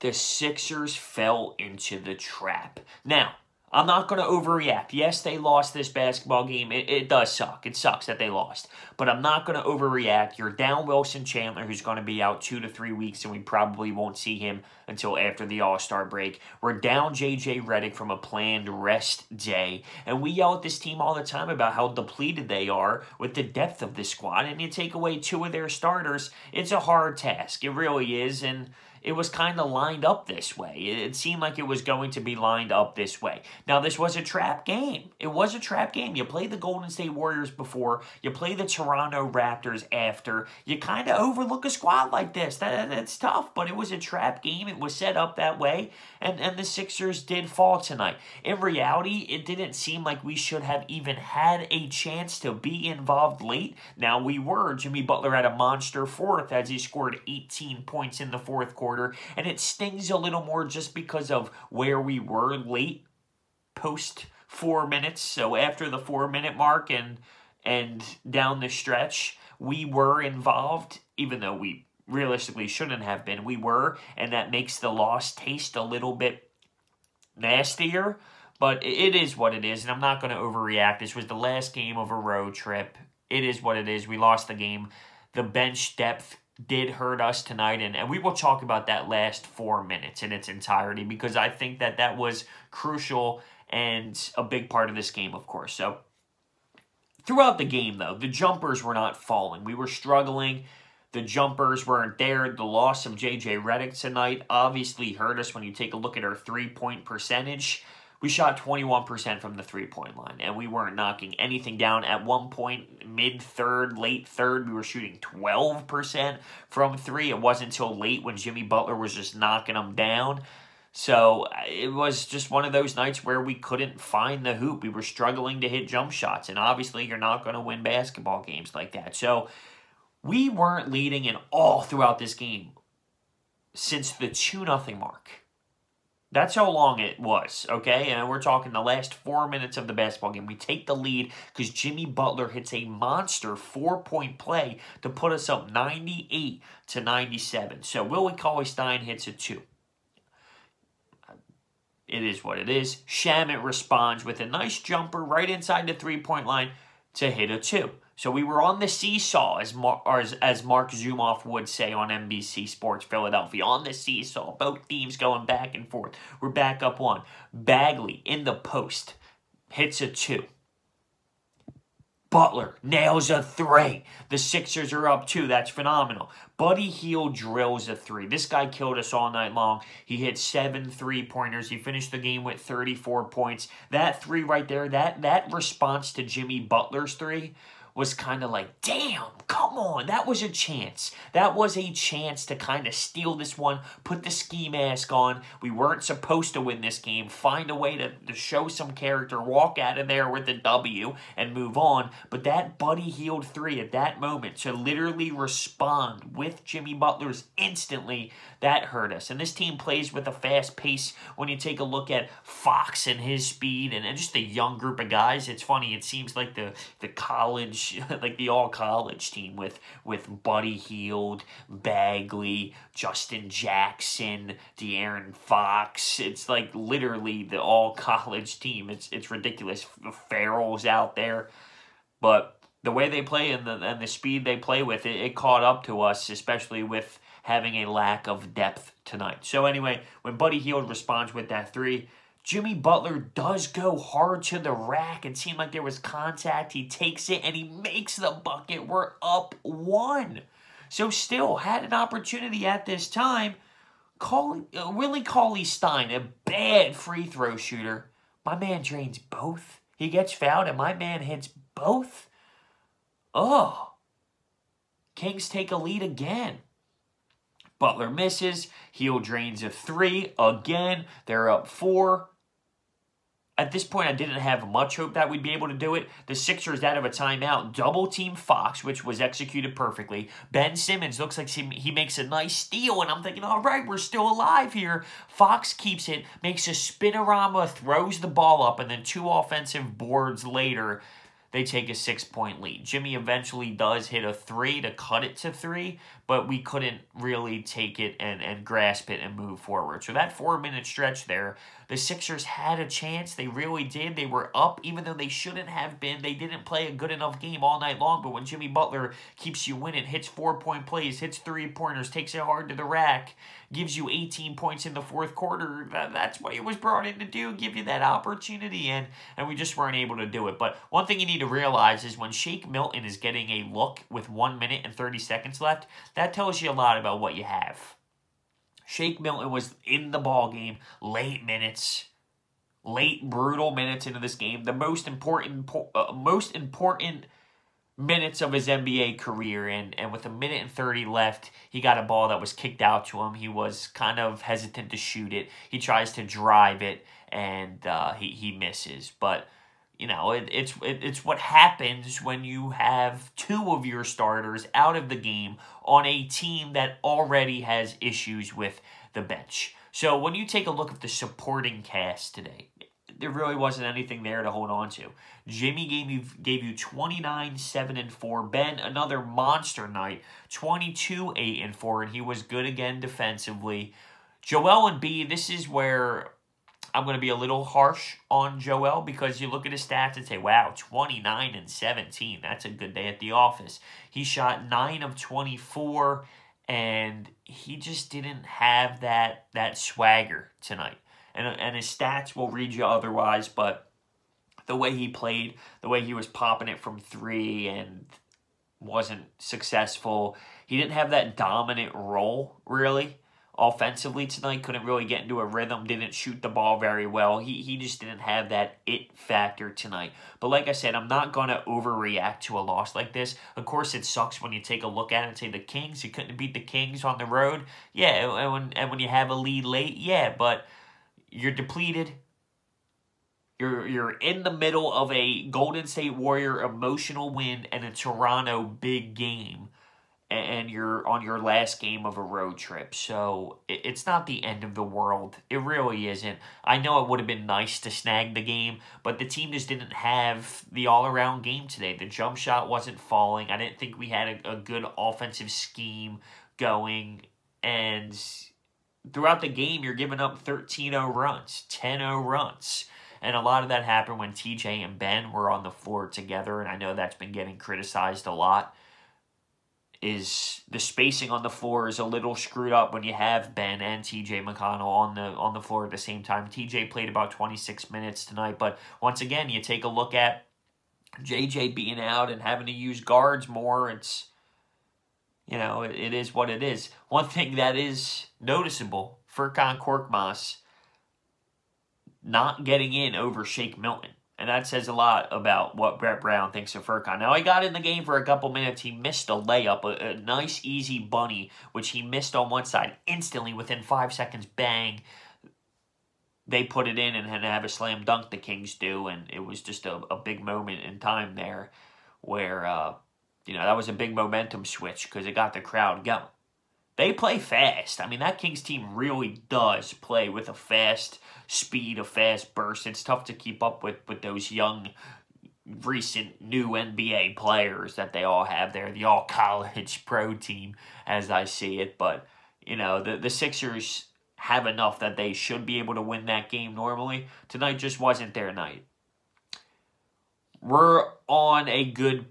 the Sixers fell into the trap. Now, I'm not going to overreact. Yes, they lost this basketball game. It does suck. It sucks that they lost. But I'm not going to overreact. You're down Wilson Chandler, who's going to be out 2 to 3 weeks, and we probably won't see him until after the All-Star break. We're down J.J. Redick from a planned rest day. And we yell at this team all the time about how depleted they are with the depth of this squad. And you take away 2 of their starters, it's a hard task. It really is. And it was kind of lined up this way. It seemed like it was going to be lined up this way. Now, this was a trap game. It was a trap game. You play the Golden State Warriors before. You play the Toronto Raptors after. You kind of overlook a squad like this. That's tough, but it was a trap game. It was set up that way, and the Sixers did fall tonight. In reality, it didn't seem like we should have even had a chance to be involved late. Now, we were. Jimmy Butler had a monster fourth as he scored 18 points in the fourth quarter. And it stings a little more just because of where we were late post 4 minutes. So after the 4-minute mark and down the stretch, we were involved, even though we realistically shouldn't have been. We were, and that makes the loss taste a little bit nastier. But it is what it is, and I'm not going to overreact. This was the last game of a road trip. It is what it is. We lost the game. The bench depth did hurt us tonight, and we will talk about that last 4 minutes in its entirety because I think that was crucial and a big part of this game, of course. So throughout the game, though, the jumpers were not falling. We were struggling. The jumpers weren't there. The loss of J.J. Redick tonight obviously hurt us when you take a look at our three-point percentage. We shot 21% from the three-point line, and we weren't knocking anything down. At one point, mid-third, late third, we were shooting 12% from three. It wasn't until late when Jimmy Butler was just knocking them down. So it was just one of those nights where we couldn't find the hoop. We were struggling to hit jump shots, and obviously you're not going to win basketball games like that. So we weren't leading at all throughout this game since the 2-0 mark. That's how long it was, okay? And we're talking the last 4 minutes of the basketball game. We take the lead because Jimmy Butler hits a monster 4-point play to put us up 98-97. So Willie Cauley-Stein hits a 2. It is what it is. Shamet responds with a nice jumper right inside the three-point line to hit a 2. So we were on the seesaw, as Mark Zumoff would say on NBC Sports Philadelphia. On the seesaw, both teams going back and forth. We're back up 1. Bagley in the post hits a 2. Butler nails a 3. The Sixers are up 2. That's phenomenal. Buddy Hield drills a 3. This guy killed us all night long. He hit 7 3-pointers. He finished the game with 34 points. That 3 right there, that response to Jimmy Butler's 3 was kind of like, damn, come on. That was a chance. That was a chance to kind of steal this one, put the ski mask on. We weren't supposed to win this game. Find a way to show some character, walk out of there with a W and move on. But that Buddy Hield 3 at that moment to literally respond with Jimmy Butler's instantly, that hurt us. And this team plays with a fast pace when you take a look at Fox and his speed and just a young group of guys. It's funny. It seems like the college, like the all-college team with Buddy Hield, Bagley, Justin Jackson, De'Aaron Fox. It's like literally the all-college team. It's ridiculous. Farrell's out there. But the way they play and the speed they play with, it caught up to us, especially with having a lack of depth tonight. So anyway, when Buddy Hield responds with that 3, Jimmy Butler does go hard to the rack. It seemed like there was contact. He takes it, and he makes the bucket. We're up 1. So still had an opportunity at this time. Willie Cauley-Stein, a bad free throw shooter. My man drains both. He gets fouled, and my man hits both. Oh. Kings take a lead again. Butler misses. Hield drains a 3 again. They're up 4. At this point, I didn't have much hope that we'd be able to do it. The Sixers out of a timeout. Double team Fox, which was executed perfectly. Ben Simmons looks like he makes a nice steal, and I'm thinking, all right, we're still alive here. Fox keeps it, makes a spinorama, throws the ball up, and then 2 offensive boards later, they take a 6-point lead. Jimmy eventually does hit a 3 to cut it to 3, but we couldn't really take it and grasp it and move forward. So that 4-minute stretch there, the Sixers had a chance. They really did. They were up, even though they shouldn't have been. They didn't play a good enough game all night long, but when Jimmy Butler keeps you winning, hits 4-point plays, hits 3-pointers, takes it hard to the rack, gives you 18 points in the fourth quarter, that's what he was brought in to do, give you that opportunity, and we just weren't able to do it. But one thing you need to realize is when Shake Milton is getting a look with 1 minute and 30 seconds left, that tells you a lot about what you have. Shake Milton was in the ball game, late minutes, late brutal minutes into this game, the most important minutes of his NBA career, and with 1 minute and 30 left, he got a ball that was kicked out to him. He was kind of hesitant to shoot it. He tries to drive it, and he misses. But you know, it's what happens when you have 2 of your starters out of the game on a team that already has issues with the bench. So when you take a look at the supporting cast today, there really wasn't anything there to hold on to. Jimmy gave you 29, 7, and 4. Ben, another monster night, 22, 8, and 4, and he was good again defensively. Joel Embiid, this is where I'm going to be a little harsh on Joel, because you look at his stats and say, wow, 29 and 17. That's a good day at the office. He shot 9 of 24, and he just didn't have that swagger tonight. And his stats will read you otherwise, but the way he played, the way he was popping it from 3 and wasn't successful, he didn't have that dominant role, really. Offensively tonight, couldn't really get into a rhythm, didn't shoot the ball very well. He just didn't have that it factor tonight. But like I said, I'm not going to overreact to a loss like this. Of course, it sucks when you take a look at it and say the Kings, you couldn't beat the Kings on the road. Yeah, and when you have a lead late, yeah, but you're depleted. You're in the middle of a Golden State Warrior emotional win and a Toronto big game, and you're on your last game of a road trip. So it's not the end of the world. It really isn't. I know it would have been nice to snag the game, but the team just didn't have the all-around game today. The jump shot wasn't falling. I didn't think we had a good offensive scheme going, and throughout the game, you're giving up 13-0 runs, 10-0 runs. And a lot of that happened when TJ and Ben were on the floor together, and I know that's been getting criticized a lot. Is the spacing on the floor is a little screwed up when you have Ben and TJ McConnell on the floor at the same time. TJ played about 26 minutes tonight, but once again, you take a look at JJ being out and having to use guards more. It's, you know, it is what it is. One thing that is noticeable, Furkan Korkmaz not getting in over Shake Milton. And that says a lot about what Brett Brown thinks of Furkan. Now, he got in the game for a couple minutes. He missed a layup, a nice, easy bunny, which he missed on one side. Instantly, within 5 seconds, bang, they put it in and have a slam dunk, the Kings do. And it was just a big moment in time there where, you know, that was a big momentum switch because it got the crowd going. They play fast. I mean, that Kings team really does play with a fast speed, a fast burst. It's tough to keep up with those young, recent, new NBA players that they all have there. The all-college pro team, as I see it. But, you know, the Sixers have enough that they should be able to win that game normally. Tonight just wasn't their night. We're on a good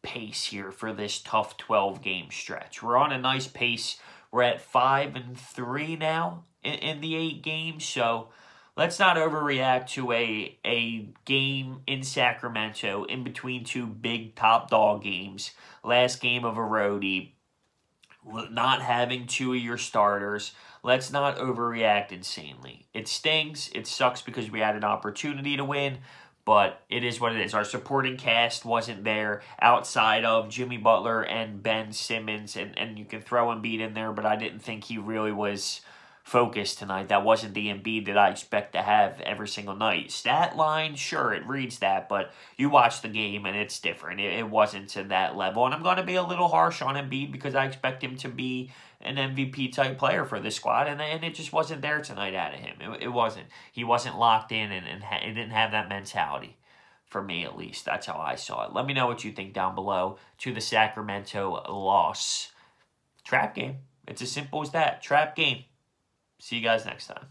pace here for this tough 12-game stretch. We're on a nice pace. We're at 5-3 now in the 8 games, so let's not overreact to a game in Sacramento in between 2 big top dog games. Last game of a roadie, not having 2 of your starters. Let's not overreact insanely. It stings. It sucks because we had an opportunity to win, but it is what it is. Our supporting cast wasn't there outside of Jimmy Butler and Ben Simmons, and you can throw Embiid in there, but I didn't think he really was focused tonight. That wasn't the Embiid that I expect to have every single night. Stat line, sure, it reads that, but you watch the game and it's different. It wasn't to that level, and I'm going to be a little harsh on Embiid because I expect him to be an MVP-type player for this squad, and it just wasn't there tonight out of him. It wasn't. He wasn't locked in and he didn't have that mentality. For me, at least. That's how I saw it. Let me know what you think down below to the Sacramento loss. Trap game. It's as simple as that. Trap game. See you guys next time.